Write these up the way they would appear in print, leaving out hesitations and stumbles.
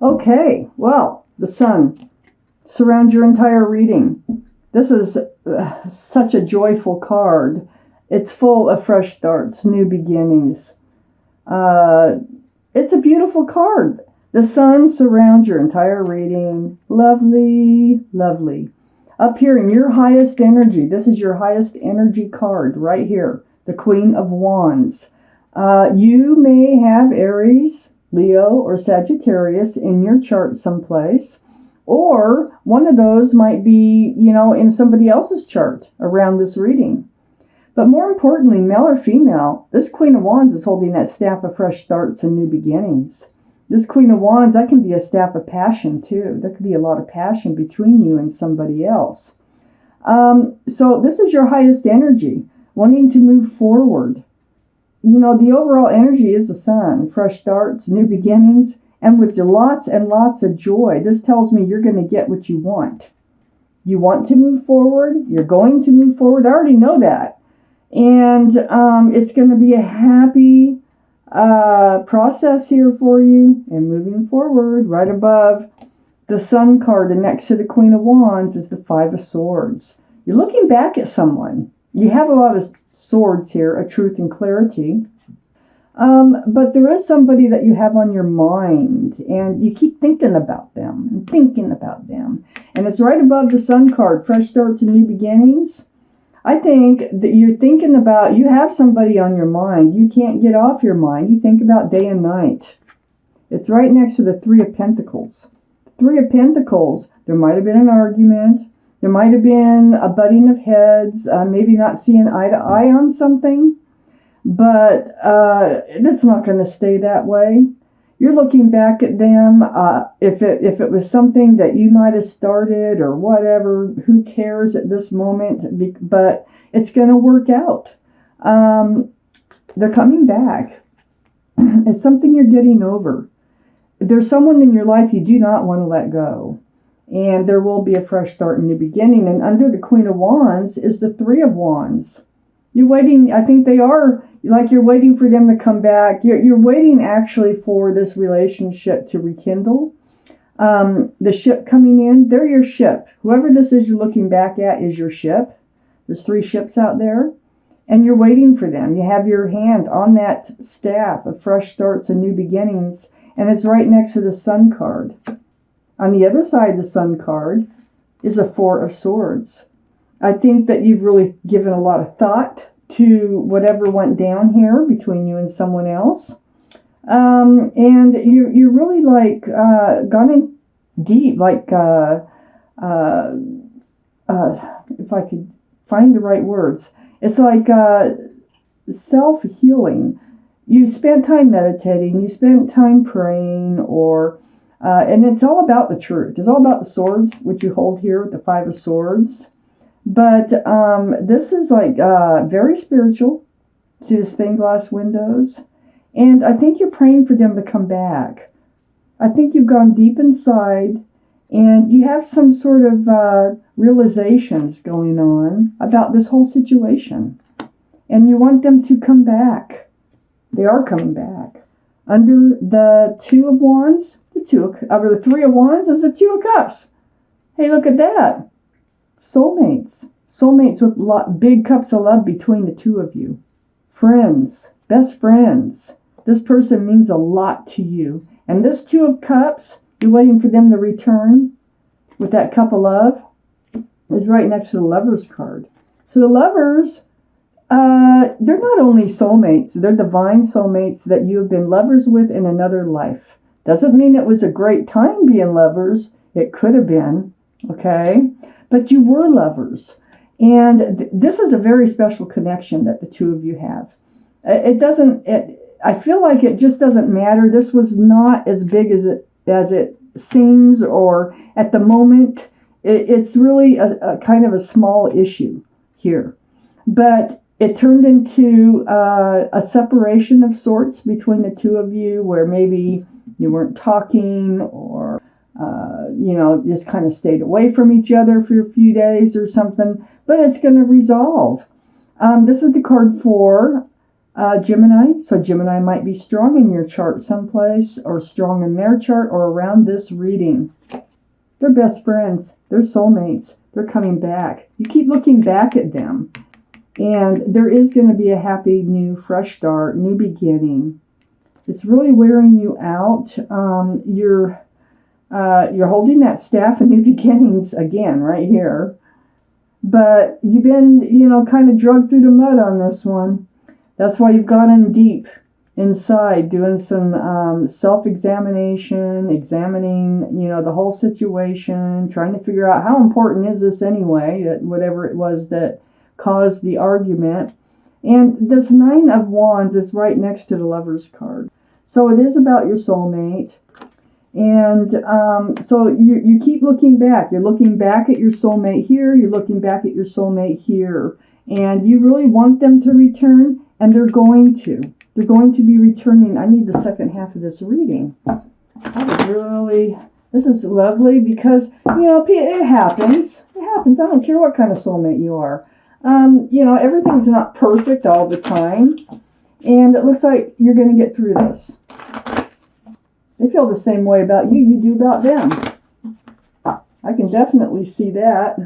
Okay, well, the sun surrounds your entire reading. This is such a joyful card. It's full of fresh starts, new beginnings. Uh, it's a beautiful card. The sun surrounds your entire reading. Lovely, lovely. Up here in your highest energy, this is your highest energy card right here, the Queen of Wands. You may have Aries, Leo, or Sagittarius in your chart someplace, or one of those might be, in somebody else's chart around this reading. But more importantly, male or female, this Queen of Wands is holding that staff of fresh starts and new beginnings. This Queen of Wands, that can be a staff of passion too. There could be a lot of passion between you and somebody else. So this is your highest energy, wanting to move forward. The overall energy is the sun, fresh starts, new beginnings, and with lots and lots of joy. This tells me you're going to get what you want. You want to move forward. You're going to move forward. I already know that. And it's going to be a happy process here for you. And moving forward, right above the Sun card and next to the Queen of Wands is the Five of Swords. You're looking back at someone. You have a lot of swords here, a truth and clarity. But there is somebody that you have on your mind, and you keep thinking about them and thinking about them. And it's right above the Sun card, fresh starts and new beginnings. I think that you're thinking about, you have somebody on your mind. You can't get off your mind. You think about day and night. It's right next to the Three of Pentacles. Three of Pentacles, there might have been an argument. There might have been a butting of heads, maybe not seeing eye to eye on something. But it's not going to stay that way. You're looking back at them. If it was something that you might have started or whatever, who cares at this moment? But it's going to work out. They're coming back. It's something you're getting over. There's someone in your life you do not want to let go. And there will be a fresh start and new beginning. And under the Queen of Wands is the Three of Wands. You're waiting, I think they are, like you're waiting for them to come back. You're waiting actually for this relationship to rekindle. The ship coming in, they're your ship. Whoever this is you're looking back at is your ship. There's three ships out there, and you're waiting for them. You have your hand on that staff of fresh starts and new beginnings, and it's right next to the Sun card. On the other side of the Sun card is a Four of Swords. I think that you've really given a lot of thought to whatever went down here between you and someone else. And you're really like gone in deep, like if I could find the right words. It's like self-healing. You spent time meditating, you spent time praying, and it's all about the truth. It's all about the swords, which you hold here, the Five of Swords. But this is like very spiritual. See the stained glass windows? And I think you're praying for them to come back. I think you've gone deep inside and you have some sort of realizations going on about this whole situation. And you want them to come back. They are coming back. Under the Two of Wands, the Three of Wands is the Two of Cups. Hey, look at that. Soulmates with big cups of love between the two of you. Friends, best friends. This person means a lot to you. And this Two of Cups, you're waiting for them to return with that cup of love, is right next to the Lovers card. So the Lovers, they're not only soulmates, they're divine soulmates that you have been lovers with in another life. Doesn't mean it was a great time being lovers. It could have been, okay? But you were lovers. And this is a very special connection that the two of you have. I feel like it just doesn't matter. This was not as big as it seems, or at the moment, it's really a kind of a small issue here. But it turned into a separation of sorts between the two of you, where maybe you weren't talking, or just kind of stayed away from each other for a few days or something, but it's going to resolve. This is the card 4 Gemini. So Gemini might be strong in your chart someplace, or strong in their chart, or around this reading. They're best friends. They're soulmates. They're coming back. You keep looking back at them. And there is going to be a happy, new, fresh start, new beginning. It's really wearing you out. You're holding that staff of new beginnings again right here. But you've been, kind of drugged through the mud on this one. That's why you've gotten deep inside, doing some self-examination, examining, the whole situation, trying to figure out how important is this anyway, that whatever it was that caused the argument. And this Nine of Wands is right next to the Lover's card. So it is about your soulmate. And so you keep looking back. You're looking back at your soulmate here. You're looking back at your soulmate here. And you really want them to return, and they're going to. They're going to be returning. I need the second half of this reading. This is lovely because, it happens. It happens. I don't care what kind of soulmate you are. Everything's not perfect all the time. And it looks like you're going to get through this. They feel the same way about you you do about them. I can definitely see that.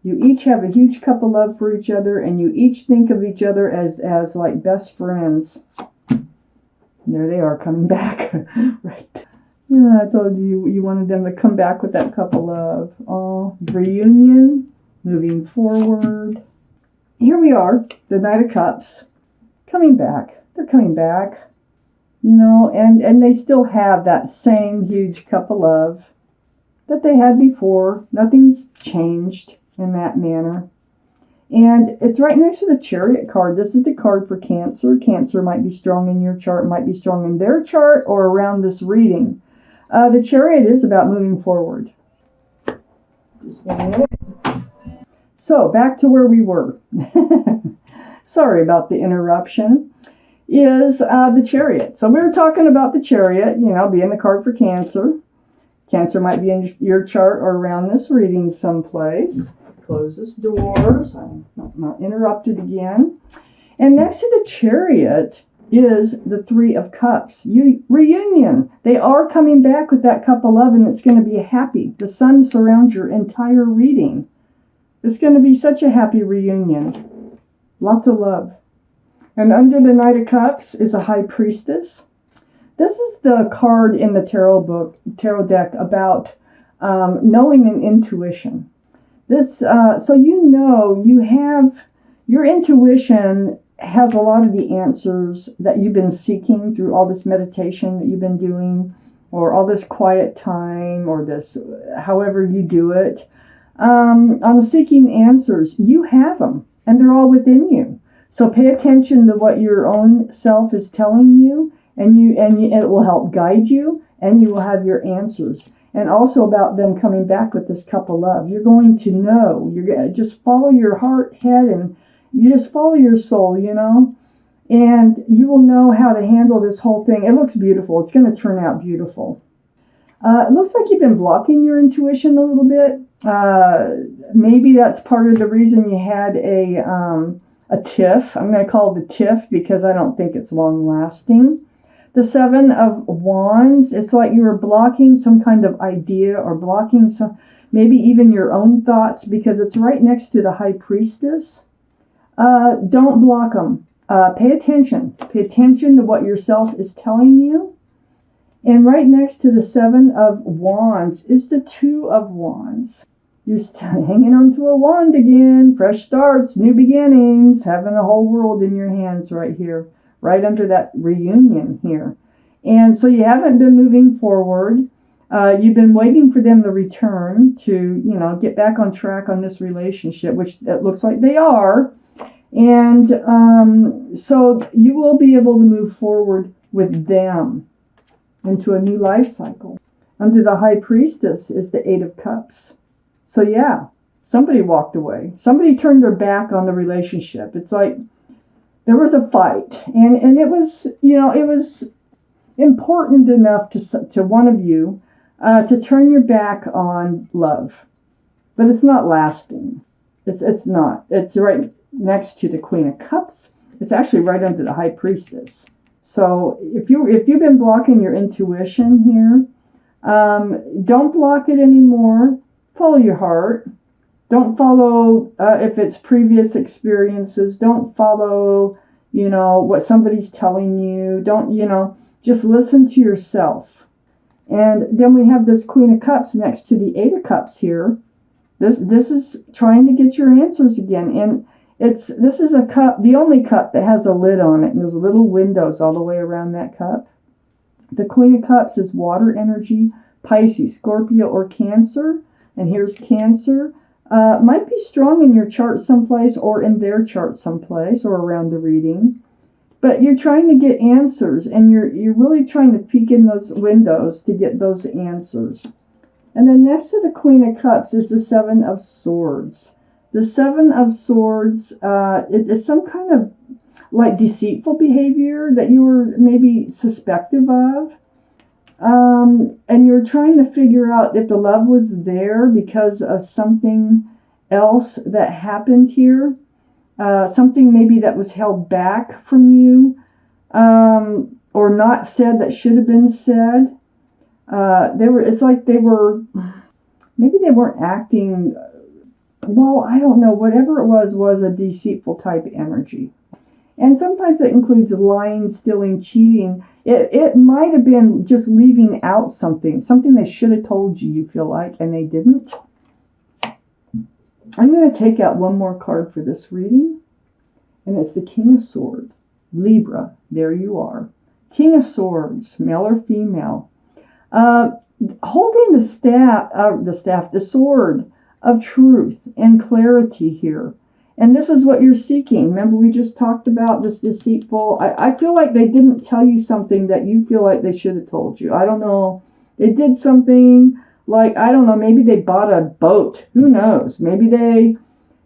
You each have a huge cup of love for each other, and you each think of each other as like best friends. There they are coming back. Right. Yeah, I told you you wanted them to come back with that cup of love. Oh, reunion, moving forward. Here we are, the Knight of Cups, coming back. They're coming back, and they still have that same huge cup of love that they had before. Nothing's changed in that manner. And it's right next to the Chariot card. This is the card for Cancer. Cancer might be strong in your chart, might be strong in their chart, or around this reading. The Chariot is about moving forward. Just a minute. So back to where we were. Sorry about the interruption. Is the Chariot. So we were talking about the Chariot, being the card for Cancer. Cancer might be in your chart or around this reading someplace. Close this door so I'm not interrupted again. And next to the Chariot is the Three of Cups. Reunion. They are coming back with that cup of love, and it's going to be happy. The sun surrounds your entire reading. It's going to be such a happy reunion. Lots of love. And under the Knight of Cups is a High Priestess. This is the card in the tarot deck about knowing and intuition. So you have your intuition has a lot of the answers that you've been seeking through all this meditation that you've been doing, or all this quiet time, or this, however you do it. On the seeking answers, you have them, and they're all within you. So pay attention to what your own self is telling you, and it will help guide you, and you will have your answers. And also about them coming back with this cup of love. You're going to know. You're going to just follow your heart, head, and you just follow your soul, and you will know how to handle this whole thing. It looks beautiful. It's going to turn out beautiful. It looks like you've been blocking your intuition a little bit. Maybe that's part of the reason you had a tiff. I'm going to call it a tiff because I don't think it's long lasting. The Seven of Wands, it's like you were blocking some kind of idea, or blocking maybe even your own thoughts, because it's right next to the High Priestess. Don't block them. Pay attention. Pay attention to what yourself is telling you. And right next to the Seven of Wands is the Two of Wands. You're still hanging on to a wand again. Fresh starts, new beginnings, having the whole world in your hands right here. Right under that reunion here. And so you haven't been moving forward. You've been waiting for them to return to, get back on track on this relationship, which it looks like they are. And so you will be able to move forward with them into a new life cycle. Under the High Priestess is the Eight of Cups. So yeah, somebody walked away. Somebody turned their back on the relationship. It's like, there was a fight, and it was, it was important enough to one of you to turn your back on love, but it's not lasting. It's not. It's right next to the Queen of Cups. It's actually right under the High Priestess. So if you've been blocking your intuition here, don't block it anymore. Follow your heart. Don't follow if it's previous experiences. Don't follow, what somebody's telling you. Don't, just listen to yourself. And then we have this Queen of Cups next to the Eight of Cups here. This is trying to get your answers again. And this is a cup, the only cup that has a lid on it, and there's little windows all the way around that cup. The Queen of Cups is water energy, Pisces, Scorpio, or Cancer. And here's Cancer. Might be strong in your chart someplace or in their chart someplace or around the reading. But you're trying to get answers, and you're really trying to peek in those windows to get those answers. And then next to the Queen of Cups is the Seven of Swords. The Seven of Swords it is some kind of like deceitful behavior that you were maybe suspective of. And you're trying to figure out if the love was there because of something else that happened here. Something maybe that was held back from you, or not said that should have been said. It's like maybe they weren't acting, well, I don't know, whatever it was a deceitful type energy. And sometimes it includes lying, stealing, cheating. It might have been just leaving out something they should have told you, you feel like, and they didn't. I'm going to take out one more card for this reading, and it's the King of Swords. Libra, there you are. King of Swords, male or female. Holding the sword of truth and clarity here. And this is what you're seeking. Remember, we just talked about this deceitful. I feel like they didn't tell you something that you feel like they should have told you. I don't know. They did something like, I don't know, maybe they bought a boat. Who knows? Maybe they,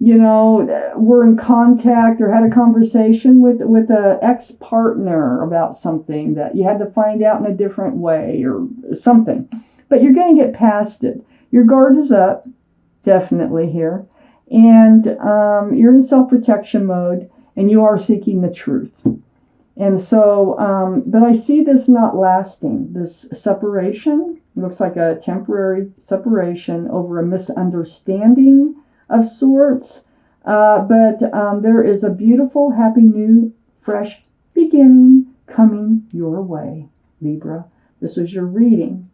were in contact or had a conversation with an ex-partner about something that you had to find out in a different way or something. But you're going to get past it. Your guard is up, definitely here. And you're in self-protection mode, and you are seeking the truth. And so, but I see this not lasting. This separation looks like a temporary separation over a misunderstanding of sorts. But there is a beautiful, happy, new, fresh beginning coming your way, Libra. This was your reading